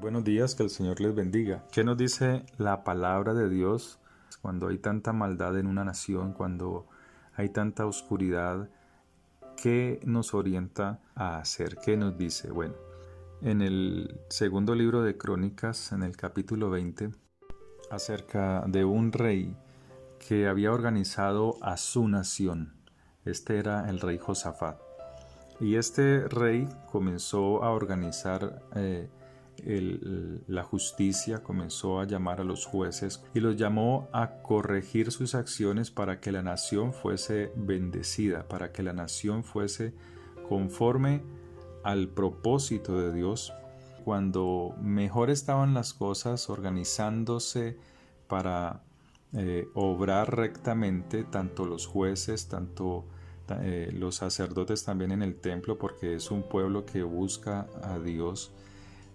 Buenos días, que el Señor les bendiga. ¿Qué nos dice la palabra de Dios cuando hay tanta maldad en una nación, cuando hay tanta oscuridad? ¿Qué nos orienta a hacer? ¿Qué nos dice? Bueno, en el segundo libro de Crónicas, en el capítulo 20, acerca de un rey que había organizado a su nación. Este era el rey Josafat. Y este rey comenzó a organizar la justicia, comenzó a llamar a los jueces y los llamó a corregir sus acciones para que la nación fuese bendecida, para que la nación fuese conforme al propósito de Dios. Cuando mejor estaban las cosas organizándose para obrar rectamente, tanto los jueces, tanto los sacerdotes también en el templo, porque es un pueblo que busca a Dios,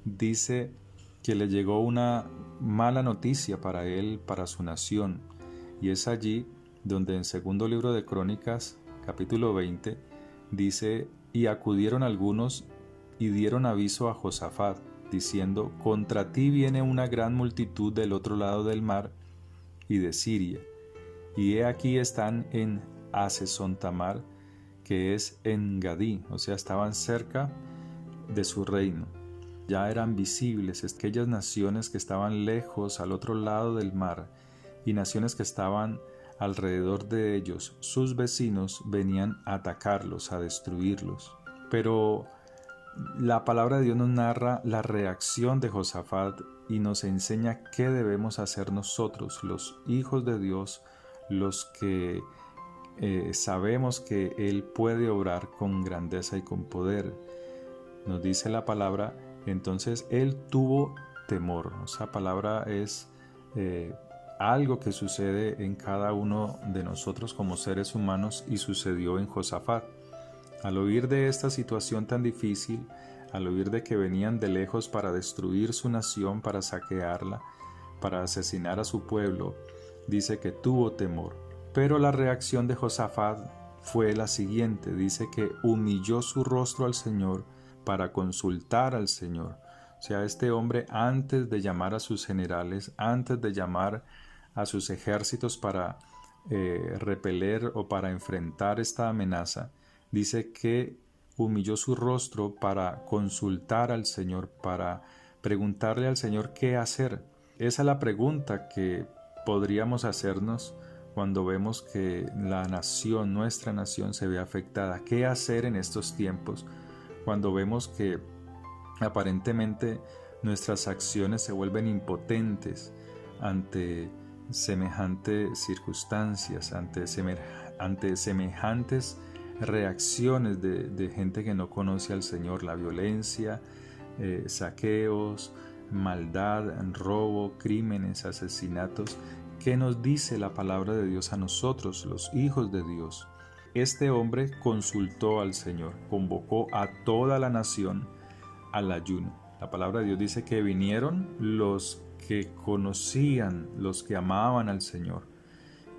dice que le llegó una mala noticia para él, para su nación, y es allí donde en segundo libro de Crónicas, capítulo 20, dice: y acudieron algunos y dieron aviso a Josafat, diciendo: contra ti viene una gran multitud del otro lado del mar y de Siria, y he aquí están en Hasezontamar, que es en Gadí, o sea, estaban cerca de su reino. Ya eran visibles aquellas naciones que estaban lejos al otro lado del mar, y naciones que estaban alrededor de ellos, sus vecinos, venían a atacarlos, a destruirlos. Pero la palabra de Dios nos narra la reacción de Josafat y nos enseña qué debemos hacer nosotros, los hijos de Dios, los que sabemos que Él puede obrar con grandeza y con poder. Nos dice la palabra: entonces Él tuvo temor. Esa palabra es algo que sucede en cada uno de nosotros como seres humanos, y sucedió en Josafat. Al oír de esta situación tan difícil, al oír de que venían de lejos para destruir su nación, para saquearla, para asesinar a su pueblo, dice que tuvo temor. Pero la reacción de Josafat fue la siguiente: dice que humilló su rostro al Señor para consultar al Señor. O sea, este hombre, antes de llamar a sus generales, antes de llamar a sus ejércitos para repeler o para enfrentar esta amenaza, dice que humilló su rostro para consultar al Señor, para preguntarle al Señor qué hacer. Esa es la pregunta que podríamos hacernos cuando vemos que la nación, nuestra nación, se ve afectada. ¿Qué hacer en estos tiempos? Cuando vemos que aparentemente nuestras acciones se vuelven impotentes ante semejantes circunstancias, ante semejantes reacciones de gente que no conoce al Señor, la violencia, saqueos, maldad, robo, crímenes, asesinatos. ¿Qué nos dice la palabra de Dios a nosotros, los hijos de Dios? Este hombre consultó al Señor, convocó a toda la nación al ayuno. La palabra de Dios dice que vinieron los que conocían, los que amaban al Señor.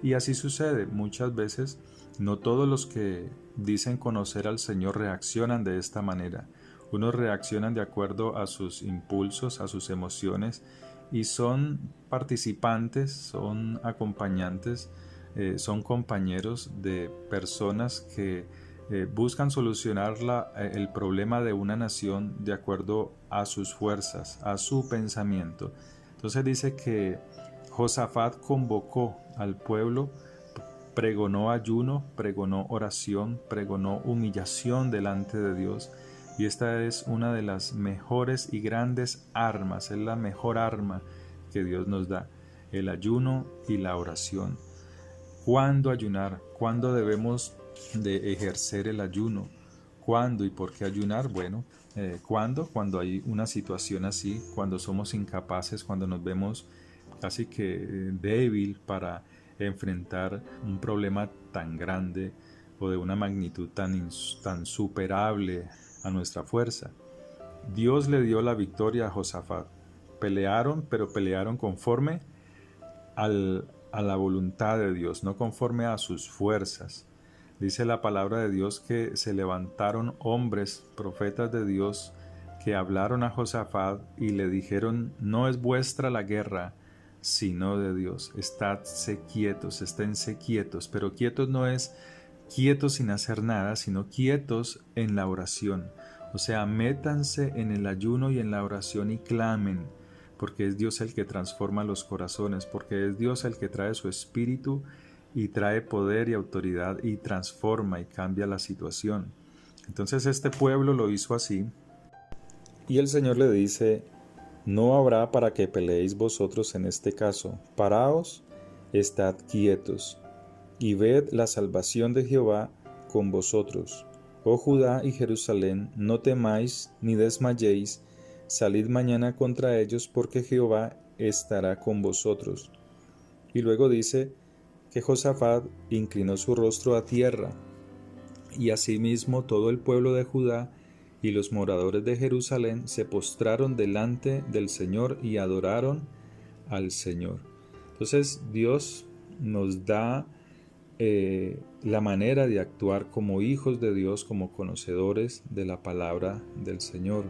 Y así sucede muchas veces. No todos los que dicen conocer al Señor reaccionan de esta manera. Unos reaccionan de acuerdo a sus impulsos, a sus emociones, y son participantes, son acompañantes, son compañeros de personas que buscan solucionar el problema de una nación de acuerdo a sus fuerzas, a su pensamiento. Entonces dice que Josafat convocó al pueblo, pregonó ayuno, pregonó oración, pregonó humillación delante de Dios. Y esta es una de las mejores y grandes armas, es la mejor arma que Dios nos da, el ayuno y la oración. ¿Cuándo ayunar? ¿Cuándo debemos de ejercer el ayuno? ¿Cuándo y por qué ayunar? Bueno, ¿cuándo? Cuando hay una situación así, cuando somos incapaces, cuando nos vemos casi que débil para enfrentar un problema tan grande o de una magnitud tan superable a nuestra fuerza. Dios le dio la victoria a Josafat. Pelearon, pero pelearon conforme a la voluntad de Dios, no conforme a sus fuerzas. Dice la palabra de Dios que se levantaron hombres, profetas de Dios, que hablaron a Josafat y le dijeron: no es vuestra la guerra, sino de Dios. Esténse quietos, pero quietos no es quietos sin hacer nada, sino quietos en la oración. O sea, métanse en el ayuno y en la oración y clamen, porque es Dios el que transforma los corazones, porque es Dios el que trae su espíritu y trae poder y autoridad y transforma y cambia la situación. Entonces este pueblo lo hizo así, y el Señor le dice: no habrá para que peleéis vosotros en este caso. Paraos, estad quietos, y ved la salvación de Jehová con vosotros. Oh Judá y Jerusalén, no temáis ni desmayéis, salid mañana contra ellos, porque Jehová estará con vosotros. Y luego dice que Josafat inclinó su rostro a tierra, y asimismo todo el pueblo de Judá y los moradores de Jerusalén se postraron delante del Señor y adoraron al Señor. Entonces Dios nos da la manera de actuar como hijos de Dios, como conocedores de la palabra del Señor.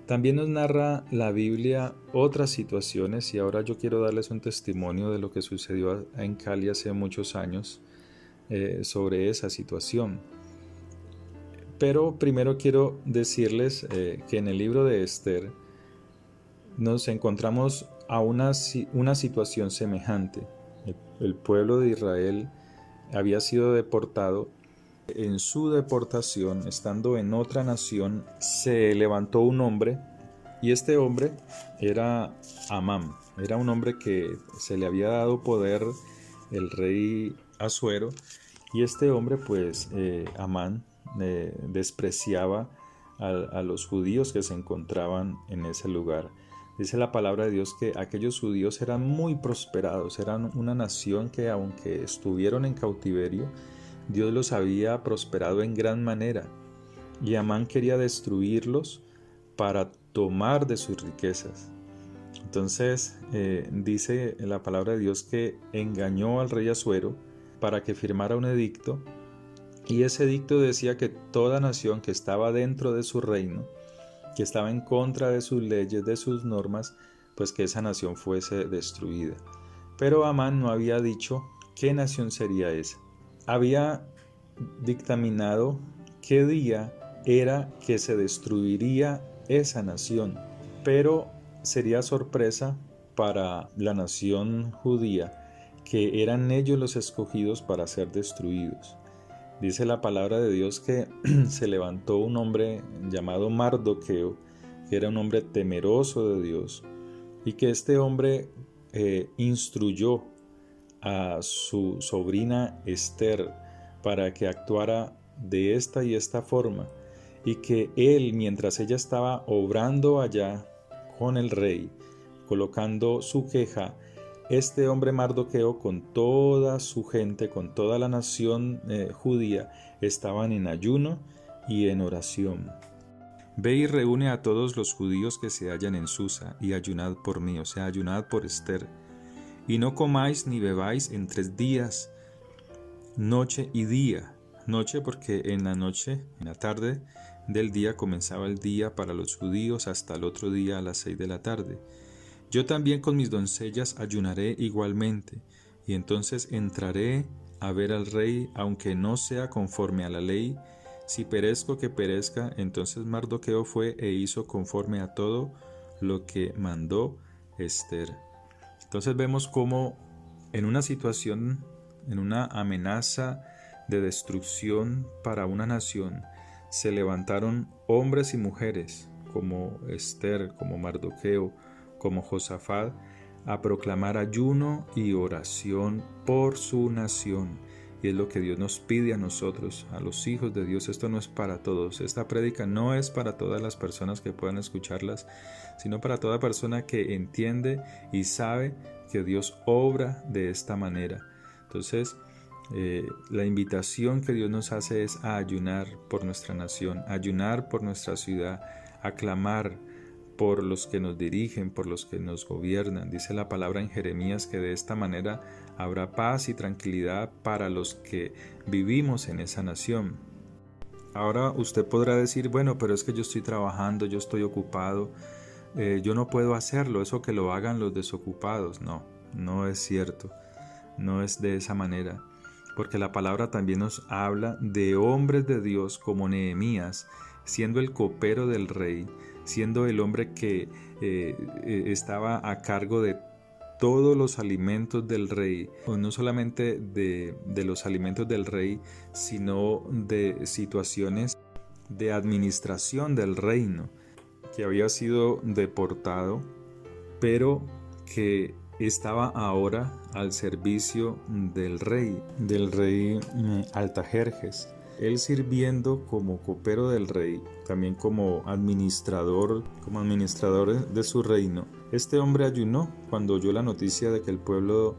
También nos narra la Biblia otras situaciones, y ahora yo quiero darles un testimonio de lo que sucedió en Cali hace muchos años sobre esa situación. Pero primero quiero decirles que en el libro de Esther nos encontramos a una situación semejante. El pueblo de Israel había sido deportado. En su deportación, estando en otra nación, se levantó un hombre, y este hombre era Amán. Era un hombre que se le había dado poder el rey Asuero, y este hombre pues Amán despreciaba a los judíos que se encontraban en ese lugar. Dice la palabra de Dios que aquellos judíos eran muy prosperados, eran una nación que, aunque estuvieron en cautiverio, Dios los había prosperado en gran manera, y Amán quería destruirlos para tomar de sus riquezas. Entonces dice la palabra de Dios que engañó al rey Asuero para que firmara un edicto, y ese edicto decía que toda nación que estaba dentro de su reino, que estaba en contra de sus leyes, de sus normas, pues que esa nación fuese destruida. Pero Amán no había dicho qué nación sería esa. Había dictaminado qué día era que se destruiría esa nación, pero sería sorpresa para la nación judía que eran ellos los escogidos para ser destruidos. Dice la palabra de Dios que se levantó un hombre llamado Mardoqueo, que era un hombre temeroso de Dios, y que este hombre instruyó a su sobrina Esther para que actuara de esta y esta forma, y que él, mientras ella estaba obrando allá con el rey, colocando su queja, este hombre Mardoqueo con toda su gente, con toda la nación judía, estaban en ayuno y en oración. Ve y reúne a todos los judíos que se hallan en Susa, y ayunad por mí, o sea, ayunad por Esther. Y no comáis ni bebáis en 3 días, noche y día. Noche porque en la noche, en la tarde del día, comenzaba el día para los judíos hasta el otro día a las 6 de la tarde. Yo también con mis doncellas ayunaré igualmente, y entonces entraré a ver al rey, aunque no sea conforme a la ley. Si perezco, que perezca. Entonces Mardoqueo fue e hizo conforme a todo lo que mandó Esther. Entonces vemos cómo en una situación, en una amenaza de destrucción para una nación, se levantaron hombres y mujeres como Esther, como Mardoqueo, como Josafat, a proclamar ayuno y oración por su nación. Y es lo que Dios nos pide a nosotros, a los hijos de Dios. Esto no es para todos. Esta prédica no es para todas las personas que puedan escucharlas, sino para toda persona que entiende y sabe que Dios obra de esta manera. Entonces, la invitación que Dios nos hace es a ayunar por nuestra nación, a ayunar por nuestra ciudad, a clamar por los que nos dirigen, por los que nos gobiernan. Dice la palabra en Jeremías que de esta manera habrá paz y tranquilidad para los que vivimos en esa nación. Ahora usted podrá decir, bueno, pero es que yo estoy trabajando, yo estoy ocupado, yo no puedo hacerlo, eso que lo hagan los desocupados. No, no es cierto, no es de esa manera, porque la palabra también nos habla de hombres de Dios como Nehemías, siendo el copero del rey, siendo el hombre que estaba a cargo de todos los alimentos del rey, o no solamente de los alimentos del rey, sino de situaciones de administración del reino, que había sido deportado, pero que estaba ahora al servicio del rey Altajerjes. Él sirviendo como copero del rey, también como administrador de su reino. Este hombre ayunó cuando oyó la noticia de que el pueblo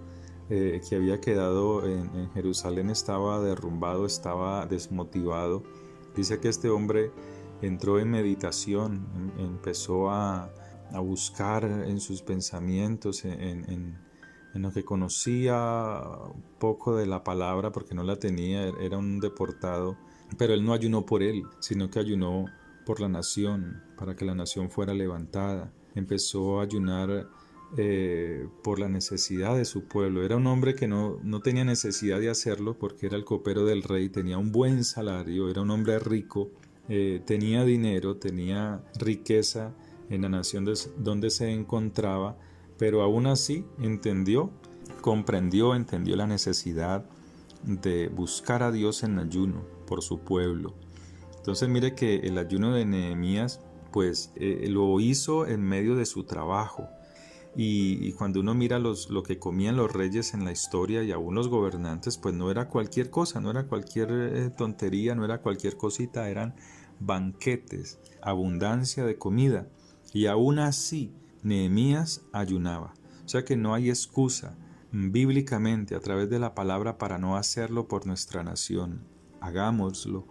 que había quedado en Jerusalén estaba derrumbado, estaba desmotivado. Dice que este hombre entró en meditación, empezó a buscar en sus pensamientos, en lo que conocía poco de la palabra porque no la tenía, era un deportado, pero él no ayunó por él, sino que ayunó por la nación, para que la nación fuera levantada. Empezó a ayunar por la necesidad de su pueblo. Era un hombre que no tenía necesidad de hacerlo porque era el copero del rey, tenía un buen salario, era un hombre rico, tenía dinero, tenía riqueza en la nación donde se encontraba, pero aún así entendió la necesidad de buscar a Dios en ayuno por su pueblo. Entonces mire que el ayuno de Nehemías pues lo hizo en medio de su trabajo. Y cuando uno mira lo que comían los reyes en la historia y aún los gobernantes, pues no era cualquier cosa, no era cualquier tontería, no era cualquier cosita, eran banquetes, abundancia de comida. Y aún así, Nehemías ayunaba. O sea que no hay excusa bíblicamente a través de la palabra para no hacerlo por nuestra nación. Hagámoslo.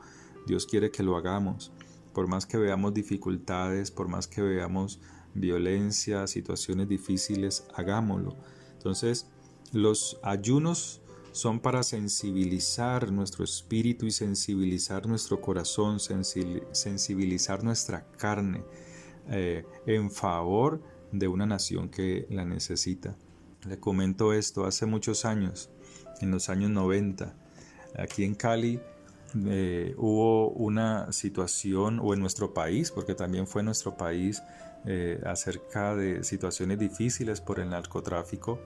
Dios quiere que lo hagamos. Por más que veamos dificultades, por más que veamos violencia, situaciones difíciles, hagámoslo. Entonces, los ayunos son para sensibilizar nuestro espíritu y sensibilizar nuestro corazón, sensibilizar nuestra carne en favor de una nación que la necesita. Le comento esto, hace muchos años, en los años 90, aquí en Cali, hubo una situación, o en nuestro país, porque también fue en nuestro país, acerca de situaciones difíciles por el narcotráfico.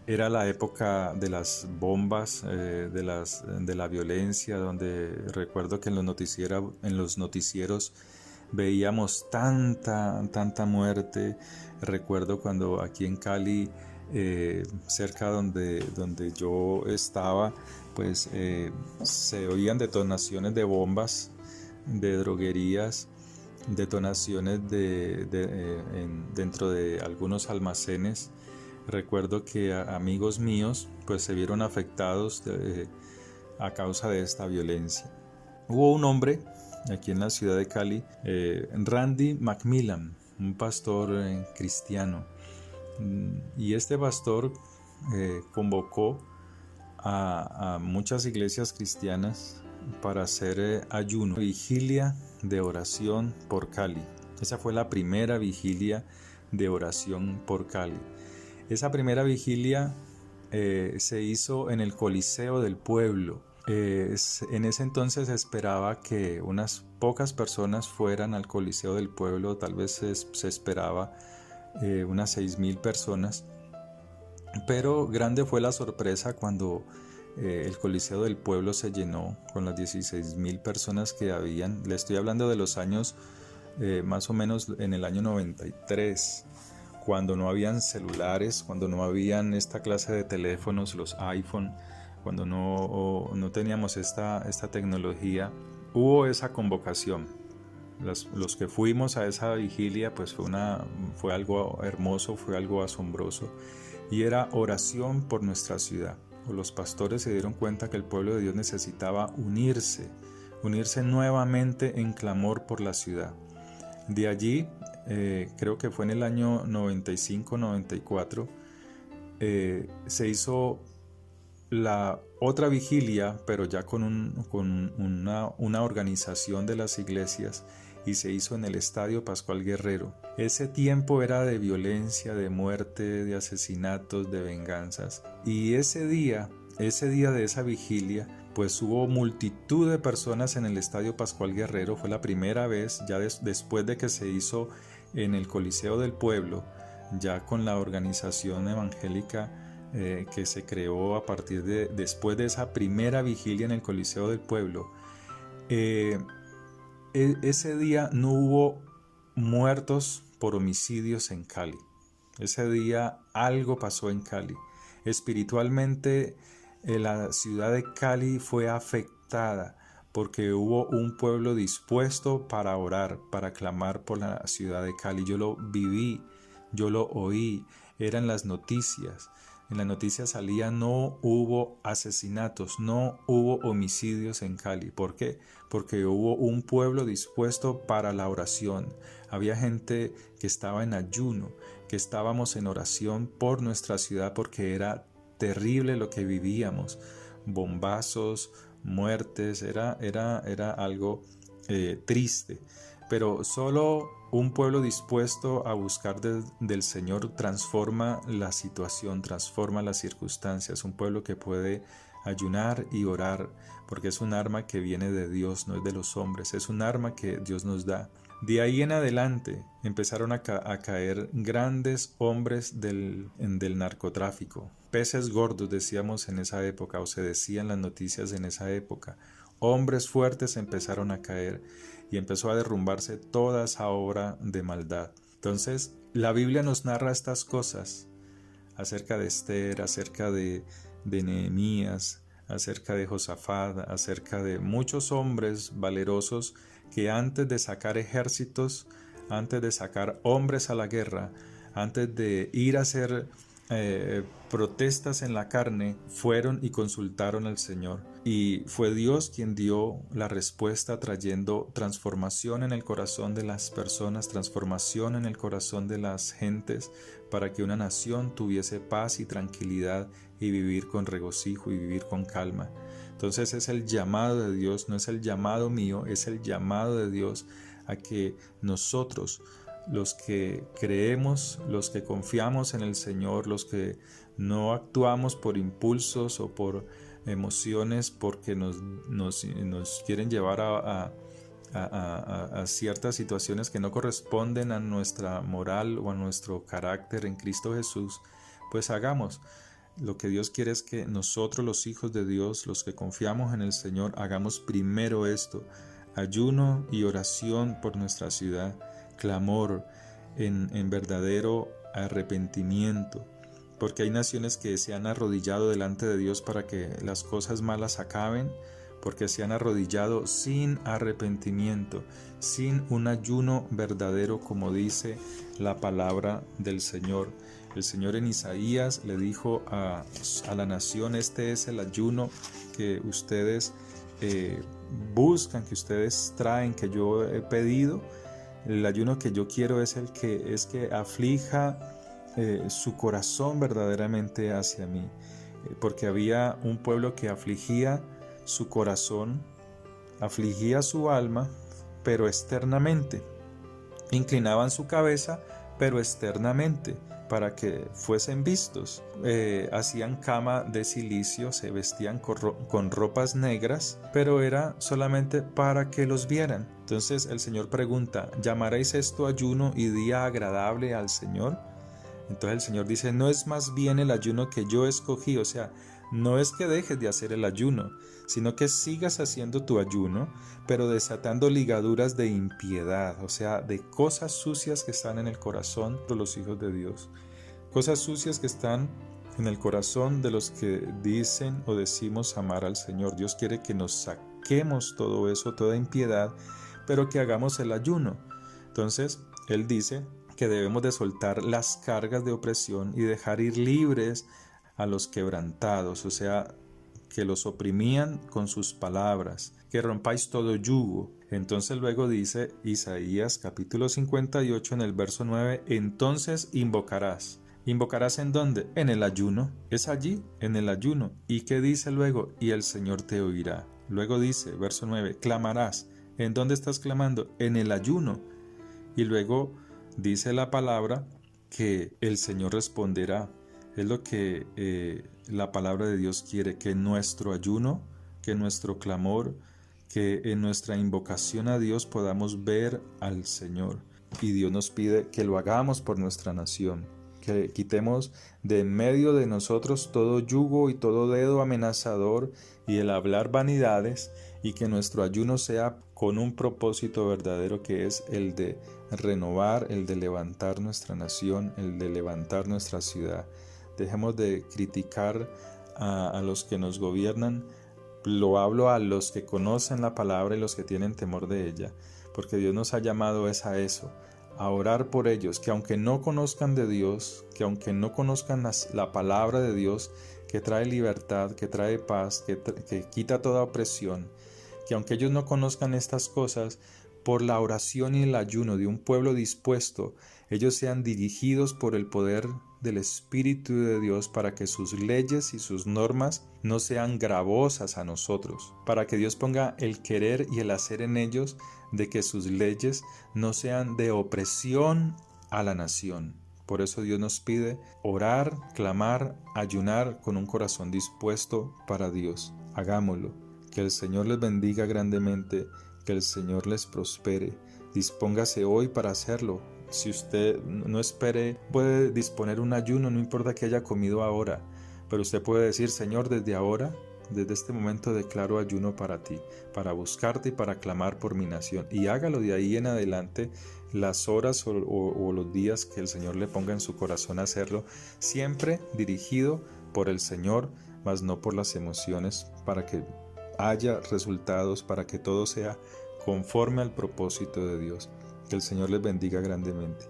Era la época de las bombas, de la violencia, donde recuerdo que en los noticieros veíamos tanta muerte. Recuerdo cuando aquí en Cali, cerca donde yo estaba, pues se oían detonaciones de bombas, de droguerías, detonaciones dentro de algunos almacenes. Recuerdo que amigos míos pues se vieron afectados a causa de esta violencia. Hubo un hombre aquí en la ciudad de Cali, Randy Macmillan, un pastor cristiano, y este pastor convocó a muchas iglesias cristianas para hacer ayuno, vigilia de oración por Cali. Esa fue la primera vigilia de oración por Cali. Esa primera vigilia se hizo en el Coliseo del pueblo. En ese entonces se esperaba que unas pocas personas fueran al Coliseo del pueblo, tal vez se esperaba unas 6,000 personas, pero grande fue la sorpresa cuando el Coliseo del pueblo se llenó con las 16,000 personas que habían. Le estoy hablando de los años más o menos en el año 93, cuando no habían celulares, cuando no habían esta clase de teléfonos, los iPhone, cuando no teníamos esta tecnología. Hubo esa convocación. Los que fuimos a esa vigilia pues fue algo hermoso, fue algo asombroso, y era oración por nuestra ciudad. Los pastores se dieron cuenta que el pueblo de Dios necesitaba unirse nuevamente en clamor por la ciudad. De allí, creo que fue en el año 95-94, se hizo la otra vigilia, pero ya con una organización de las iglesias, y se hizo en el Estadio Pascual Guerrero. Ese tiempo era de violencia, de muerte, de asesinatos, de venganzas. Y ese día de esa vigilia, pues hubo multitud de personas en el Estadio Pascual Guerrero. Fue la primera vez, ya después de que se hizo en el Coliseo del Pueblo, ya con la organización evangélica que se creó a partir de después de esa primera vigilia en el Coliseo del Pueblo. Ese día no hubo muertos por homicidios en Cali. Ese día algo pasó en Cali. Espiritualmente, la ciudad de Cali fue afectada porque hubo un pueblo dispuesto para orar, para clamar por la ciudad de Cali. Yo lo viví, yo lo oí, eran las noticias. En las noticias salía: no hubo asesinatos, no hubo homicidios en Cali. ¿Por qué? Porque hubo un pueblo dispuesto para la oración. Había gente que estaba en ayuno, que estábamos en oración por nuestra ciudad porque era terrible lo que vivíamos. Bombazos, muertes, era algo triste. Pero solo un pueblo dispuesto a buscar del Señor transforma la situación, transforma las circunstancias. Un pueblo que puede ayunar y orar, porque es un arma que viene de Dios, no es de los hombres, es un arma que Dios nos da. De ahí en adelante empezaron a caer grandes hombres del narcotráfico, peces gordos decíamos en esa época, o se decían las noticias en esa época. Hombres fuertes empezaron a caer y empezó a derrumbarse toda esa obra de maldad. Entonces, la Biblia nos narra estas cosas acerca de Esther, acerca de Nehemías, acerca de Josafat, acerca de muchos hombres valerosos que antes de sacar ejércitos, antes de sacar hombres a la guerra, antes de ir a hacer protestas en la carne, fueron y consultaron al Señor. Y fue Dios quien dio la respuesta, trayendo transformación en el corazón de las personas, transformación en el corazón de las gentes, para que una nación tuviese paz y tranquilidad y vivir con regocijo y vivir con calma. Entonces es el llamado de Dios, no es el llamado mío, es el llamado de Dios a que nosotros, los que creemos, los que confiamos en el Señor, los que no actuamos por impulsos o por emociones porque nos quieren llevar a ciertas situaciones que no corresponden a nuestra moral o a nuestro carácter en Cristo Jesús, pues hagamos. Lo que Dios quiere es que nosotros, los hijos de Dios, los que confiamos en el Señor, hagamos primero esto: ayuno y oración por nuestra ciudad, clamor en verdadero arrepentimiento, porque hay naciones que se han arrodillado delante de Dios para que las cosas malas acaben, porque se han arrodillado sin arrepentimiento, sin un ayuno verdadero, como dice la palabra del Señor. El Señor en Isaías le dijo a la nación: este es el ayuno que ustedes buscan, que ustedes traen, que yo he pedido. El ayuno que yo quiero es que aflija su corazón verdaderamente hacia mí, porque había un pueblo que afligía su corazón, afligía su alma, pero externamente. Inclinaban su cabeza, pero externamente, para que fuesen vistos. Hacían cama de cilicio, se vestían con ropas negras, pero era solamente para que los vieran. Entonces el Señor pregunta: ¿llamaréis esto ayuno y día agradable al Señor? Entonces el Señor dice: no es más bien el ayuno que yo escogí. O sea, no es que dejes de hacer el ayuno, sino que sigas haciendo tu ayuno, pero desatando ligaduras de impiedad, o sea, de cosas sucias que están en el corazón de los hijos de Dios. Cosas sucias que están en el corazón de los que dicen o decimos amar al Señor. Dios quiere que nos saquemos todo eso, toda impiedad, pero que hagamos el ayuno. Entonces, Él dice que debemos de soltar las cargas de opresión y dejar ir libres a los quebrantados, o sea, que los oprimían con sus palabras, que rompáis todo yugo. Entonces luego dice Isaías capítulo 58 en el verso 9: entonces invocarás ¿Invocarás en dónde? En el ayuno. Es allí, en el ayuno. ¿Y qué dice luego? Y el Señor te oirá. Luego dice, verso 9, clamarás. ¿En dónde estás clamando? En el ayuno. Y luego dice la palabra que el Señor responderá. Es lo que la palabra de Dios quiere, que nuestro ayuno, que nuestro clamor, que en nuestra invocación a Dios podamos ver al Señor. Y Dios nos pide que lo hagamos por nuestra nación, que quitemos de en medio de nosotros todo yugo y todo dedo amenazador y el hablar vanidades, y que nuestro ayuno sea con un propósito verdadero, que es el de renovar, el de levantar nuestra nación, el de levantar nuestra ciudad. Dejemos de criticar a los que nos gobiernan. Lo hablo a los que conocen la palabra y los que tienen temor de ella, porque Dios nos ha llamado es a eso, a orar por ellos, que aunque no conozcan de Dios, que aunque no conozcan la palabra de Dios, que trae libertad, que trae paz, que quita toda opresión, que aunque ellos no conozcan estas cosas, por la oración y el ayuno de un pueblo dispuesto, ellos sean dirigidos por el poder del Espíritu de Dios, para que sus leyes y sus normas no sean gravosas a nosotros, para que Dios ponga el querer y el hacer en ellos, de que sus leyes no sean de opresión a la nación. Por eso Dios nos pide orar, clamar, ayunar con un corazón dispuesto para Dios. Hagámoslo. Que el Señor les bendiga grandemente, que el Señor les prospere. Dispóngase hoy para hacerlo. Si usted no espere, puede disponer un ayuno, no importa que haya comido ahora, pero usted puede decir: Señor, desde ahora, desde este momento declaro ayuno para ti, para buscarte y para clamar por mi nación. Y hágalo de ahí en adelante las horas o los días que el Señor le ponga en su corazón hacerlo, siempre dirigido por el Señor, mas no por las emociones, para que haya resultados, para que todo sea conforme al propósito de Dios. Que el Señor les bendiga grandemente.